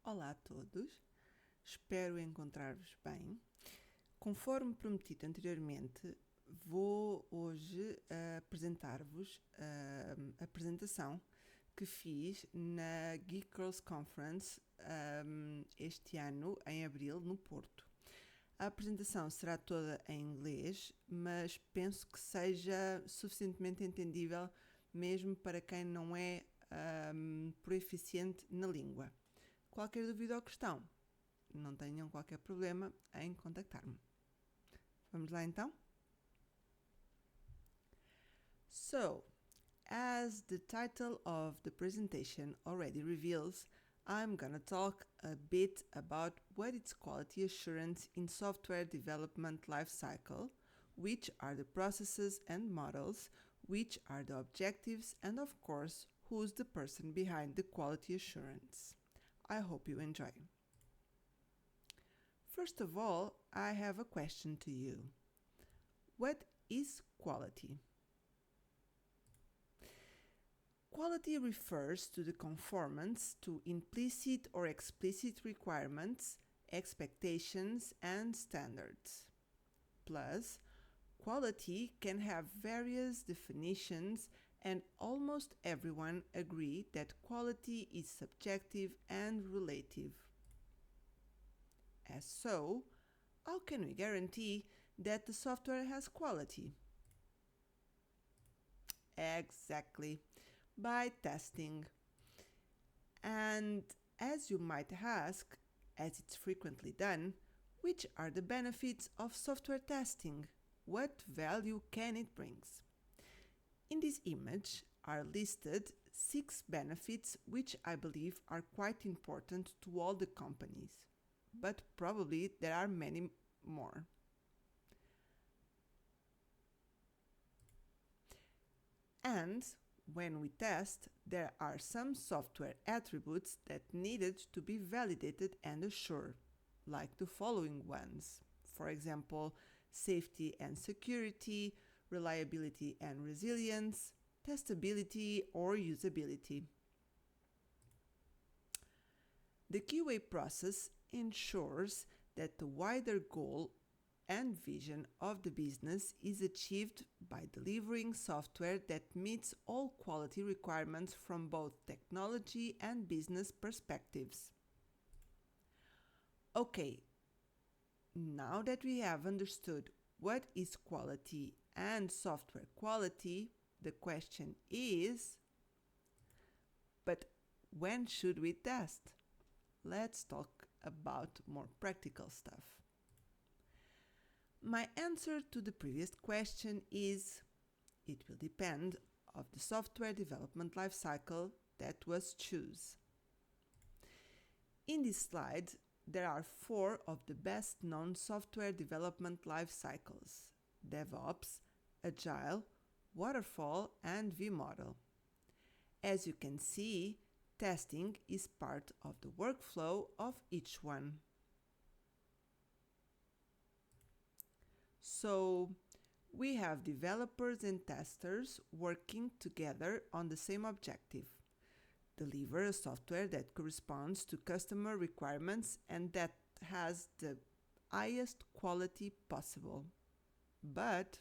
Olá a todos, espero encontrar-vos bem. Conforme prometido anteriormente, vou hoje apresentar-vos a apresentação que fiz na Geek Girls Conference este ano, em Abril, no Porto. A apresentação será toda em inglês, mas penso que seja suficientemente entendível mesmo para quem não é proeficiente na língua. Qualquer dúvida ou questão, não tenham qualquer problema em contactar-me. Vamos lá então? So, as the title of the presentation already reveals, I'm gonna talk a bit about what is quality assurance in software development lifecycle, which are the processes and models, which are the objectives, and of course, who's the person behind the quality assurance. I hope you enjoy. First of all, I have a question to you. What is quality? Quality refers to the conformance to implicit or explicit requirements, expectations, and standards. Plus, quality can have various definitions, and almost everyone agrees that quality is subjective and relative. As so, how can we guarantee that the software has quality? Exactly, by testing. And as you might ask, as it's frequently done, which are the benefits of software testing? What value can it bring? In this image are listed 6 benefits which I believe are quite important to all the companies, but probably there are many more. And when we test, there are some software attributes that needed to be validated and assured, like the following ones. For example, safety and security, reliability and resilience, testability or usability. The QA process ensures that the wider goal and vision of the business is achieved by delivering software that meets all quality requirements from both technology and business perspectives. Okay, now that we have understood what is quality and software quality, the question is, but when should we test? Let's talk about more practical stuff. My answer to the previous question is, it will depend of the software development lifecycle that was chosen. In this slide, there are 4 of the best known software development life cycles: DevOps, Agile, Waterfall, and V-Model. As you can see, testing is part of the workflow of each one. So, we have developers and testers working together on the same objective: deliver a software that corresponds to customer requirements and that has the highest quality possible. But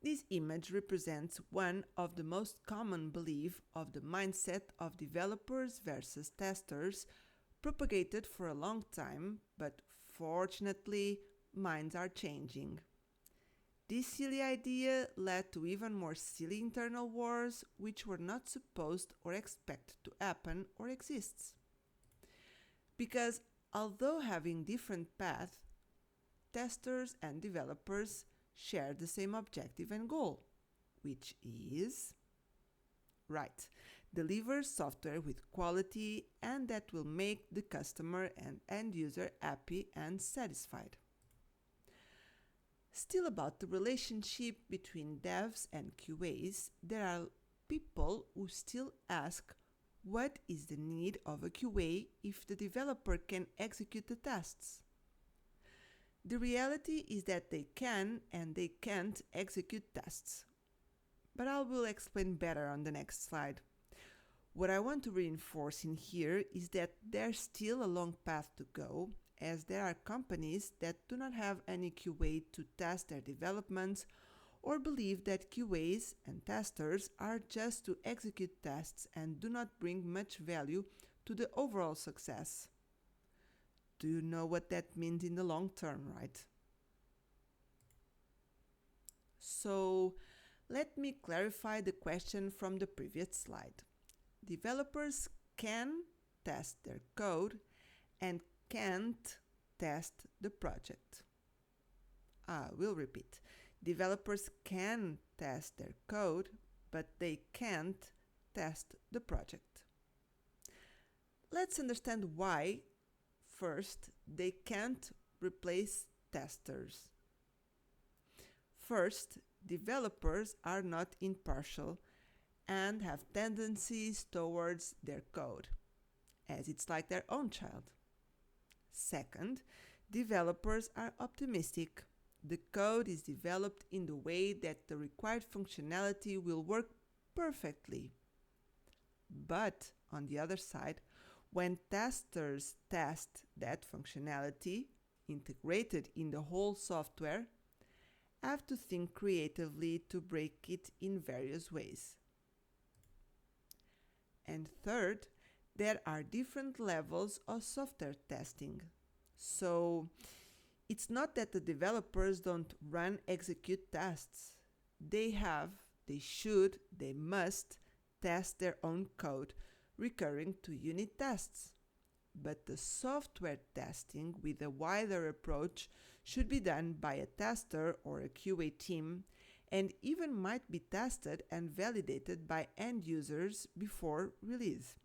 this image represents one of the most common beliefs of the mindset of developers versus testers, propagated for a long time, but fortunately, minds are changing. This silly idea led to even more silly internal wars, which were not supposed or expected to happen or exist. Because although having different paths, testers and developers share the same objective and goal, which is, right, deliver software with quality and that will make the customer and end user happy and satisfied. Still, about the relationship between devs and QAs, there are people who still ask, what is the need of a QA if the developer can execute the tests? The reality is that they can and they can't execute tests. But I will explain better on the next slide. What I want to reinforce in here is that there's still a long path to go, as there are companies that do not have any QA to test their developments or believe that QAs and testers are just to execute tests and do not bring much value to the overall success. Do you know what that means in the long term, right? So, let me clarify the question from the previous slide. Developers can test their code and can't test the project. I will repeat. Developers can test their code, but they can't test the project. Let's understand why. First, they can't replace testers. First, developers are not impartial and have tendencies towards their code, as it's like their own child. Second, developers are optimistic. The code is developed in the way that the required functionality will work perfectly. But, on the other side, when testers test that functionality, integrated in the whole software, have to think creatively to break it in various ways. And third, there are different levels of software testing. So, it's not that the developers don't execute tests. They should, they must test their own code, recurring to unit tests. But the software testing with a wider approach should be done by a tester or a QA team, and even might be tested and validated by end users before release.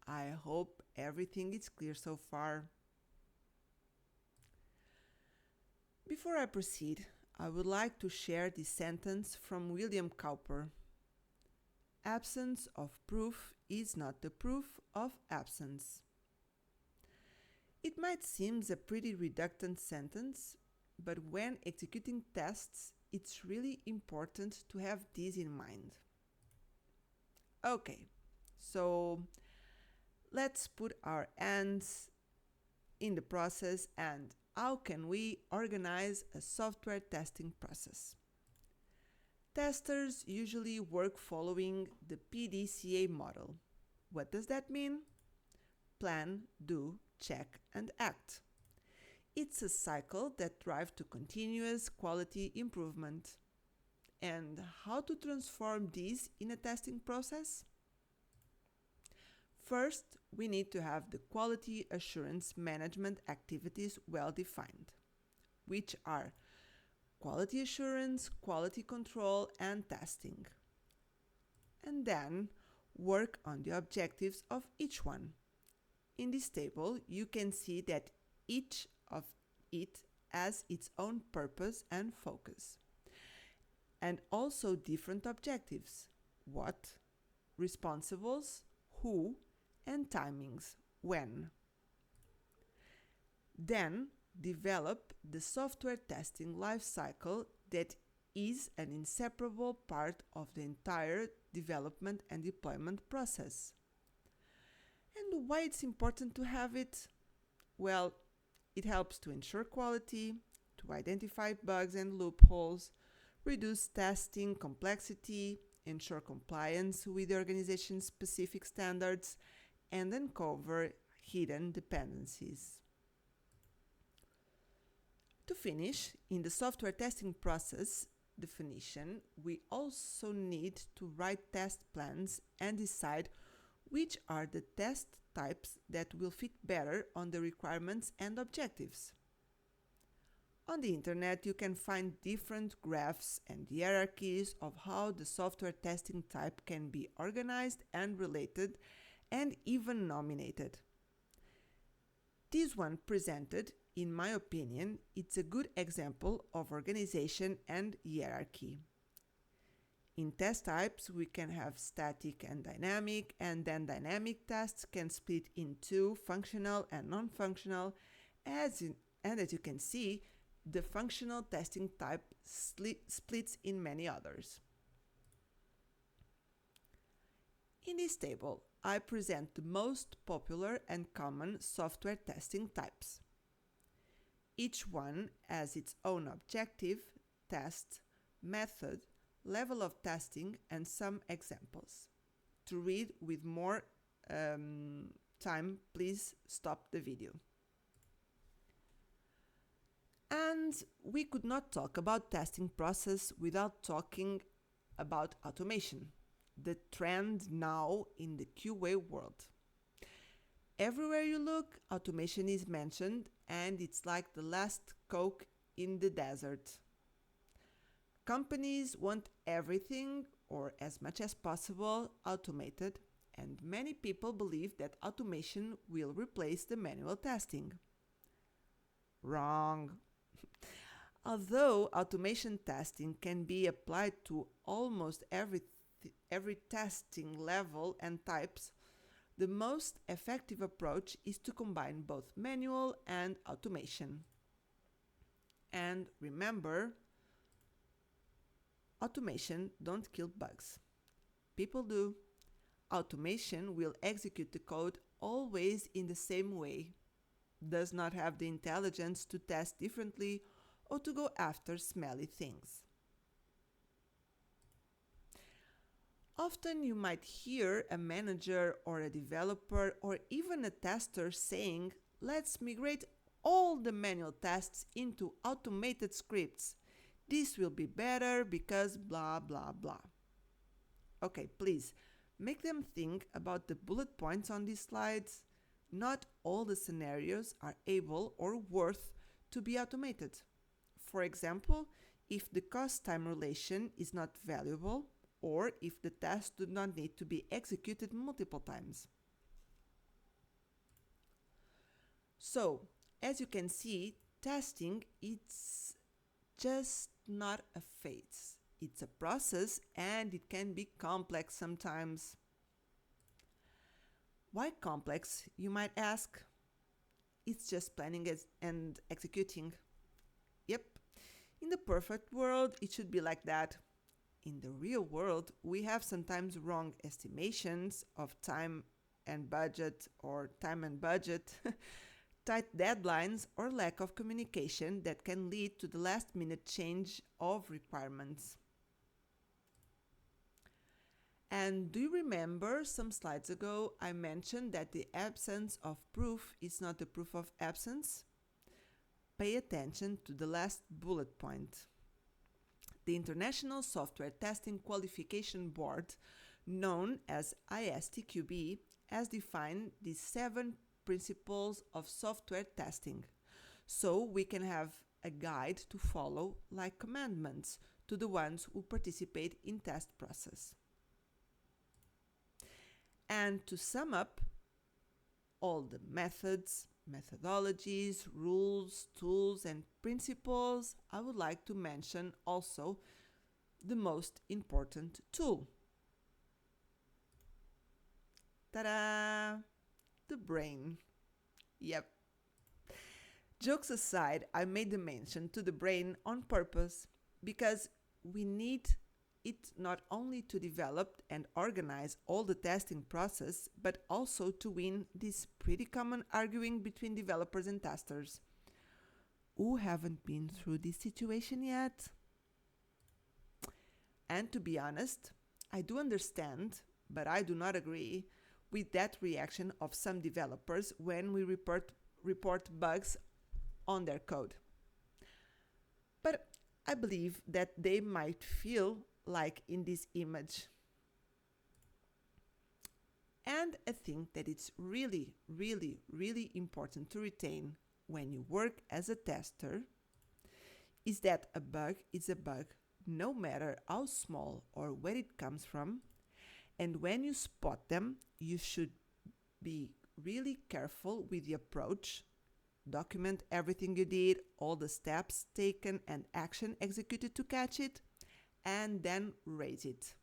I hope everything is clear so far. Before I proceed, I would like to share this sentence from William Cowper. Absence of proof is not the proof of absence. It might seem a pretty reductant sentence, but when executing tests, it's really important to have this in mind. Okay, so let's put our hands in the process and how can we organize a software testing process? Testers usually work following the PDCA model. What does that mean? Plan, do, check, and act. It's a cycle that drives to continuous quality improvement. And how to transform this in a testing process? First, we need to have the quality assurance management activities well defined, which are quality assurance, quality control, and testing. And then work on the objectives of each one. In this table, you can see that each of it has its own purpose and focus, and also different objectives: what, responsibles, who, and timings, when. Then develop the software testing lifecycle that is an inseparable part of the entire development and deployment process. And why it's important to have it? Well, it helps to ensure quality, to identify bugs and loopholes, reduce testing complexity, ensure compliance with the organization's specific standards, and uncover hidden dependencies. To finish, in the software testing process definition, we also need to write test plans and decide which are the test types that will fit better on the requirements and objectives. On the internet, you can find different graphs and hierarchies of how the software testing type can be organized and related, and even nominated. This one presented, in my opinion, it's a good example of organization and hierarchy. In test types, we can have static and then dynamic tests can split into functional and non-functional, and as you can see, the functional testing type splits in many others. In this table, I present the most popular and common software testing types. Each one has its own objective, test, method, level of testing, and some examples. To read with more time, please stop the video. And we could not talk about testing process without talking about automation, the trend now in the QA world. Everywhere you look, automation is mentioned, and it's like the last Coke in the desert. Companies want everything, or as much as possible, automated, and many people believe that automation will replace the manual testing. Wrong. Although automation testing can be applied to almost every testing level and types, the most effective approach is to combine both manual and automation. And remember, automation don't kill bugs. People do. Automation will execute the code always in the same way, does not have the intelligence to test differently or to go after smelly things. Often you might hear a manager or a developer or even a tester saying, "Let's migrate all the manual tests into automated scripts. This will be better because blah blah blah." Okay, please, make them think about the bullet points on these slides. Not all the scenarios are able or worth to be automated. For example, if the cost-time relation is not valuable, or if the test do not need to be executed multiple times. So, as you can see, testing, it's just not a phase. It's a process, and it can be complex sometimes. Why complex, you might ask? It's just planning and executing. Yep, in the perfect world, it should be like that. In the real world, we have sometimes wrong estimations of time and budget, or time and budget, tight deadlines, or lack of communication that can lead to the last-minute change of requirements. And do you remember some slides ago I mentioned that the absence of proof is not the proof of absence? Pay attention to the last bullet point. The International Software Testing Qualification Board, known as ISTQB, has defined the 7 principles of software testing, so we can have a guide to follow like commandments to the ones who participate in test process. And to sum up, all the methods, methodologies, rules, tools, and principles, I would like to mention also the most important tool. Ta-da! The brain. Yep. Jokes aside, I made the mention to the brain on purpose because we need it not only to develop and organize all the testing process, but also to win this pretty common arguing between developers and testers. Who haven't been through this situation yet? And to be honest, I do understand, but I do not agree with that reaction of some developers when we report bugs on their code. But I believe that they might feel like in this image. And I think that it's really, really, really important to retain when you work as a tester is that a bug is a bug, no matter how small or where it comes from. And when you spot them, you should be really careful with the approach. Document everything you did, all the steps taken and action executed to catch it, and then raise it.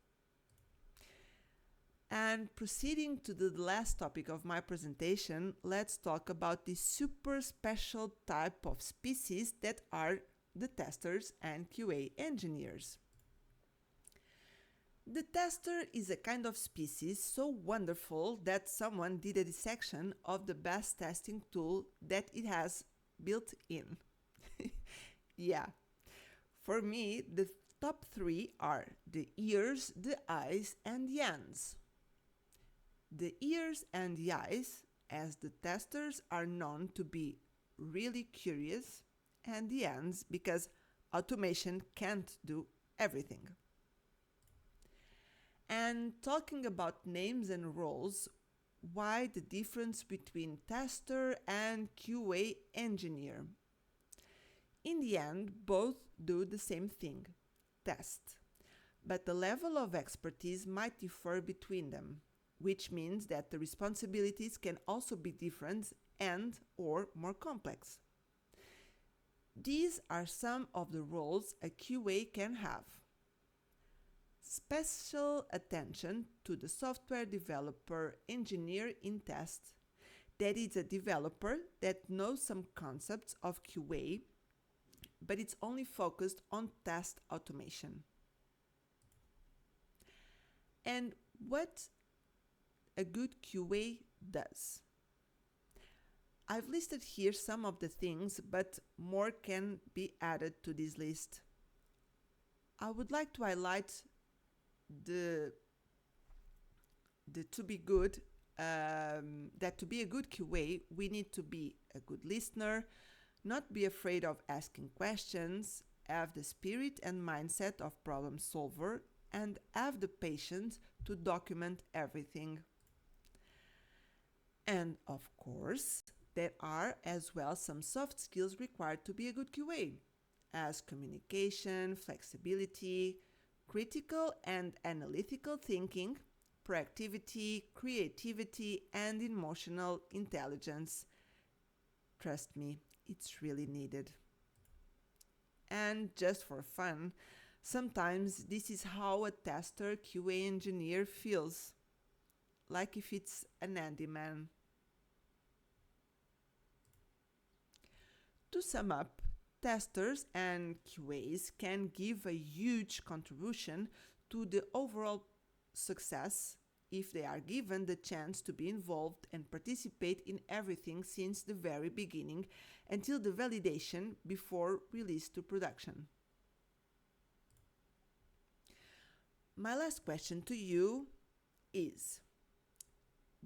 And proceeding to the last topic of my presentation, let's talk about the super special type of species that are the testers and QA engineers. The tester is a kind of species so wonderful that someone did a dissection of the best testing tool that it has built in. Yeah. For me, the top three are the ears, the eyes, and the hands. The ears and the eyes, as the testers are known to be really curious, and the hands because automation can't do everything. And talking about names and roles, why the difference between tester and QA engineer? In the end, both do the same thing, test. But the level of expertise might differ between them, which means that the responsibilities can also be different and or more complex. These are some of the roles a QA can have. Special attention to the software developer engineer in test, that is a developer that knows some concepts of QA, but it's only focused on test automation. And what a good QA does. I've listed here some of the things, but more can be added to this list. I would like to highlight the to be good, that to be a good QA, we need to be a good listener, not be afraid of asking questions, have the spirit and mindset of problem solver, and have the patience to document everything. And of course, there are as well some soft skills required to be a good QA, as communication, flexibility, critical and analytical thinking, proactivity, creativity, and emotional intelligence. Trust me, it's really needed. And just for fun, sometimes this is how a tester QA engineer feels, like if it's an handyman. To sum up, testers and QAs can give a huge contribution to the overall success if they are given the chance to be involved and participate in everything since the very beginning until the validation before release to production. My last question to you is,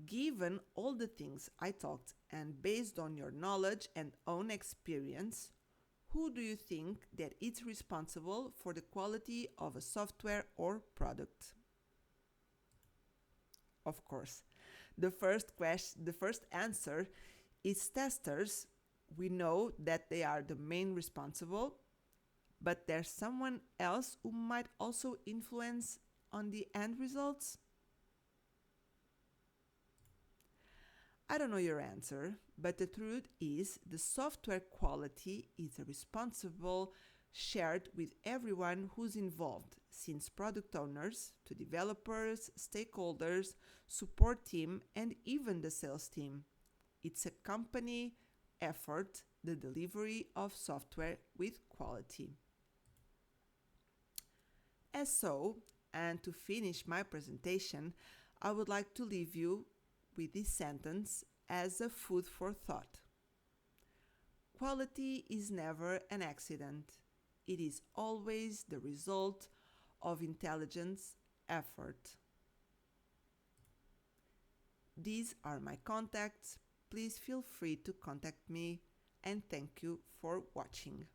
given all the things I talked and based on your knowledge and own experience, who do you think that is responsible for the quality of a software or product? Of course, the first answer is testers. We know that they are the main responsible, but there's someone else who might also influence on the end results. I don't know your answer, but the truth is the software quality is a responsible shared with everyone who's involved, since product owners to developers, stakeholders, support team, and even the sales team. It's a company effort, the delivery of software with quality. As so, and to finish my presentation, I would like to leave you with this sentence as a food for thought. Quality is never an accident. It is always the result of intelligence, effort. These are my contacts. Please feel free to contact me, and thank you for watching.